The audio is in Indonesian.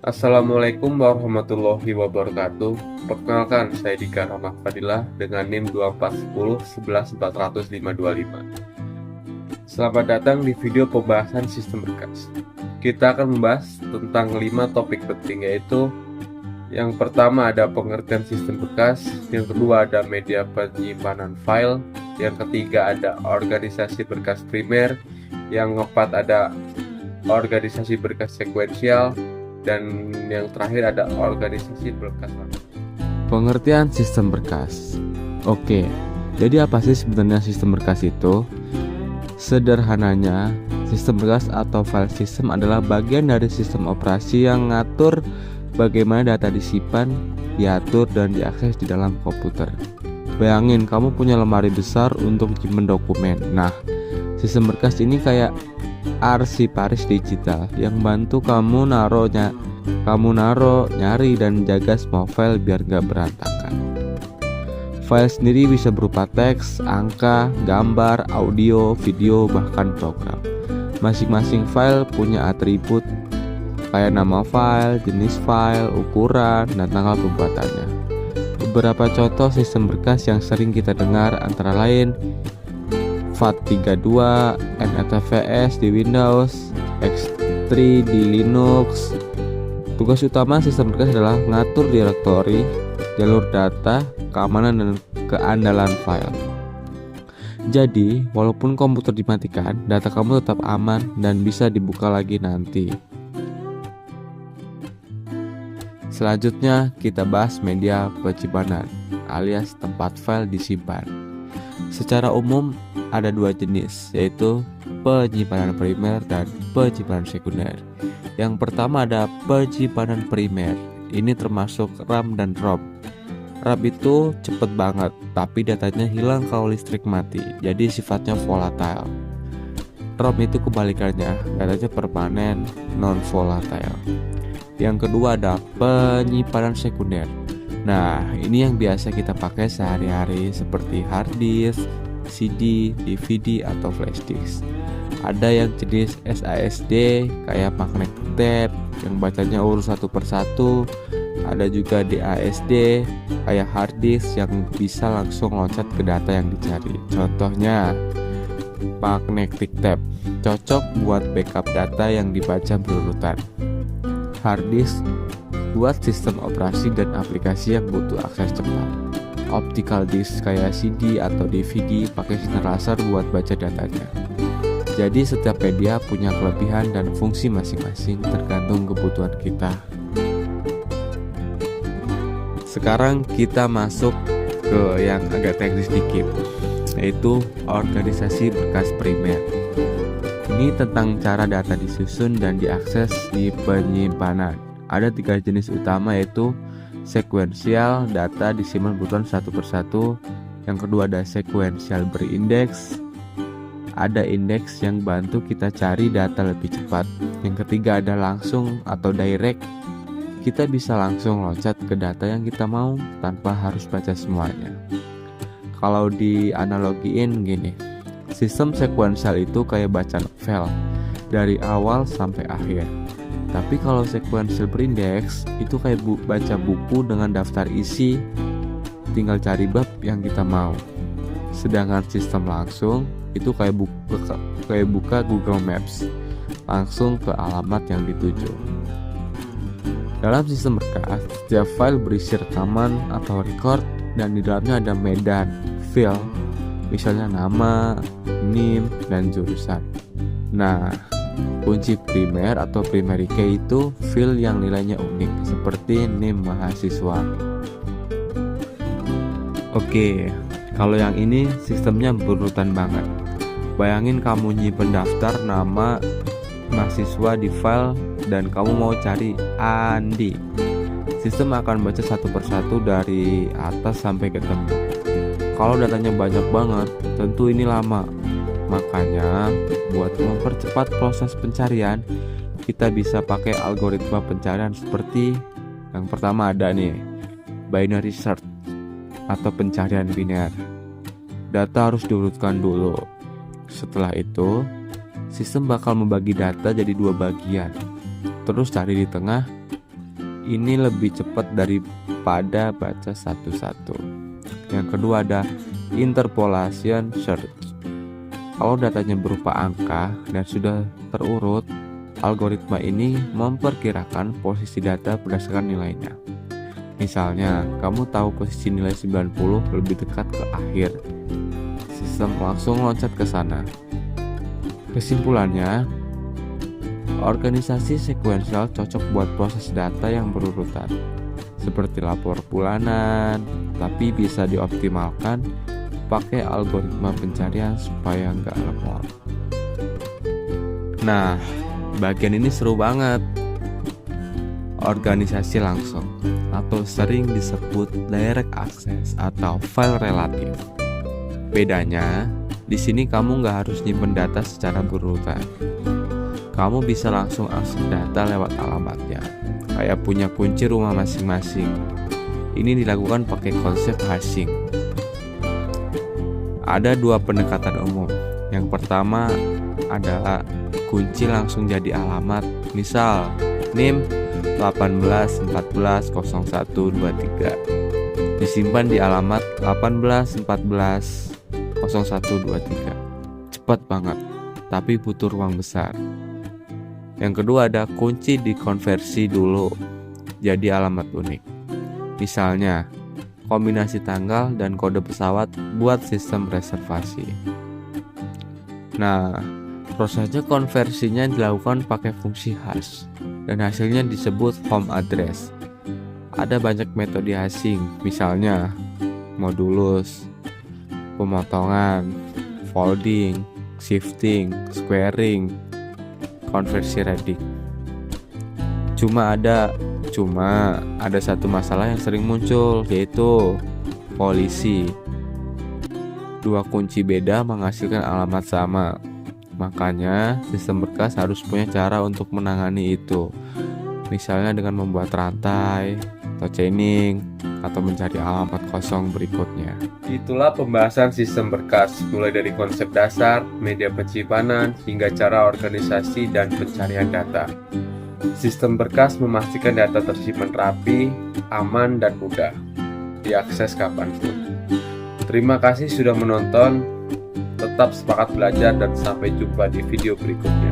Assalamualaikum warahmatullahi wabarakatuh. Perkenalkan, saya Dika Rahmat Fadilah dengan NIM 2410 11 400 525. Selamat datang di video pembahasan sistem berkas. Kita akan membahas tentang 5 topik penting, yaitu yang pertama ada pengertian sistem berkas, yang kedua ada media penyimpanan file, yang ketiga ada organisasi berkas primer, yang keempat ada organisasi berkas sekuensial, dan yang terakhir ada organisasi berkas langsung. Pengertian sistem berkas. Oke, jadi apa sih sebenarnya sistem berkas itu? Sederhananya, sistem berkas atau file system adalah bagian dari sistem operasi yang ngatur bagaimana data disimpan, diatur, dan diakses di dalam komputer. Bayangin kamu punya lemari besar untuk menyimpan dokumen. Nah, sistem berkas ini kayak arsiparis digital yang bantu kamu naro, nyari, dan jaga semua file biar gak berantakan. File sendiri bisa berupa teks, angka, gambar, audio, video, bahkan program. Masing-masing file punya atribut kayak nama file, jenis file, ukuran, dan tanggal pembuatannya. Beberapa contoh sistem berkas yang sering kita dengar antara lain FAT32, NTFS di Windows, X3 di Linux. Tugas utama sistem berkas adalah ngatur direktori, jalur data, keamanan, dan keandalan file. Jadi, walaupun komputer dimatikan, data kamu tetap aman dan bisa dibuka lagi nanti. Selanjutnya, kita bahas media penyimpanan alias tempat file disimpan. Secara umum, ada dua jenis, yaitu penyimpanan primer dan penyimpanan sekunder. Yang pertama ada penyimpanan primer. Ini termasuk RAM dan ROM. RAM itu cepet banget, tapi datanya hilang kalau listrik mati, jadi sifatnya volatile. ROM itu kebalikannya, datanya permanen, non volatile. Yang kedua ada penyimpanan sekunder. Nah, ini yang biasa kita pakai sehari-hari seperti hard disk, CD, DVD, atau flash disk. Ada yang jenis SASD kayak magnetic tape yang bacanya urus satu persatu. Ada juga DASD kayak hard disk yang bisa langsung loncat ke data yang dicari. Contohnya magnetic tape cocok buat backup data yang dibaca berurutan. Hard disk buat sistem operasi dan aplikasi yang butuh akses cepat. Optical disk kayak CD atau DVD pakai sinar laser buat baca datanya. Jadi setiap media punya kelebihan dan fungsi masing-masing tergantung kebutuhan kita. Sekarang kita masuk ke yang agak teknis dikit, yaitu organisasi berkas primer. Ini tentang cara data disusun dan diakses di penyimpanan. Ada 3 jenis utama, yaitu sekuensial, data disimpan berurutan satu persatu. Yang kedua ada sekuensial berindeks, ada indeks yang bantu kita cari data lebih cepat. Yang ketiga ada langsung atau direct, kita bisa langsung loncat ke data yang kita mau tanpa harus baca semuanya. Kalau dianalogiin gini, sistem sekuensial itu kayak baca novel dari awal sampai akhir. Tapi kalau sekuensial berindeks itu kayak baca buku dengan daftar isi, tinggal cari bab yang kita mau. Sedangkan sistem langsung itu kayak buka Google Maps, langsung ke alamat yang dituju. Dalam sistem berkas, setiap file berisi rekaman atau record dan di dalamnya ada medan, file, misalnya nama, NIM, dan jurusan. Nah, kunci primer atau primary key itu file yang nilainya unik seperti NIM mahasiswa. Oke, kalau yang ini sistemnya berurutan banget. Bayangin kamu nyimpen daftar nama mahasiswa di file dan kamu mau cari Andi. Sistem akan baca satu persatu dari atas sampai ketemu. Kalau datanya banyak banget, tentu ini lama. Makanya, buat mempercepat proses pencarian, kita bisa pakai algoritma pencarian seperti yang pertama ada nih, binary search atau pencarian biner. Data harus diurutkan dulu. Setelah itu, sistem bakal membagi data jadi 2 bagian. Terus cari di tengah Ini lebih cepat daripada baca satu-satu. Yang kedua ada interpolation search. Kalau datanya berupa angka dan sudah terurut, algoritma ini memperkirakan posisi data berdasarkan nilainya. Misalnya, kamu tahu posisi nilai 90 lebih dekat ke akhir. Sistem langsung loncat ke sana. Kesimpulannya, organisasi sekuensial cocok buat proses data yang berurutan, seperti lapor bulanan, tapi bisa dioptimalkan pakai algoritma pencarian supaya nggak lemot. Nah, bagian ini seru banget. Organisasi langsung, atau sering disebut direct access atau file relatif. Bedanya, di sini kamu nggak harus nyimpen data secara berurutan. Kamu bisa langsung akses data lewat alamatnya, kayak punya kunci rumah masing-masing. Ini dilakukan pakai konsep hashing. Ada dua pendekatan umum. Yang pertama adalah kunci langsung jadi alamat, misal NIM 18140123 disimpan di alamat 18140123. Cepat banget, tapi butuh ruang besar. Yang kedua ada kunci dikonversi dulu jadi alamat unik. Misalnya kombinasi tanggal dan kode pesawat buat sistem reservasi. Nah, prosesnya konversinya dilakukan pakai fungsi hash dan hasilnya disebut home address. Ada banyak metode hashing, misalnya modulus, pemotongan, folding, shifting, squaring, konversi redik. Cuma ada satu masalah yang sering muncul, yaitu kolisi. Dua kunci beda menghasilkan alamat sama. Makanya sistem berkas harus punya cara untuk menangani itu. Misalnya dengan membuat rantai atau chaining atau mencari alamat kosong berikutnya. Itulah pembahasan sistem berkas, mulai dari konsep dasar, media penyimpanan, hingga cara organisasi dan pencarian data. Sistem berkas memastikan data tersimpan rapi, aman, dan mudah diakses kapanpun. Terima kasih sudah menonton. Tetap semangat belajar dan sampai jumpa di video berikutnya.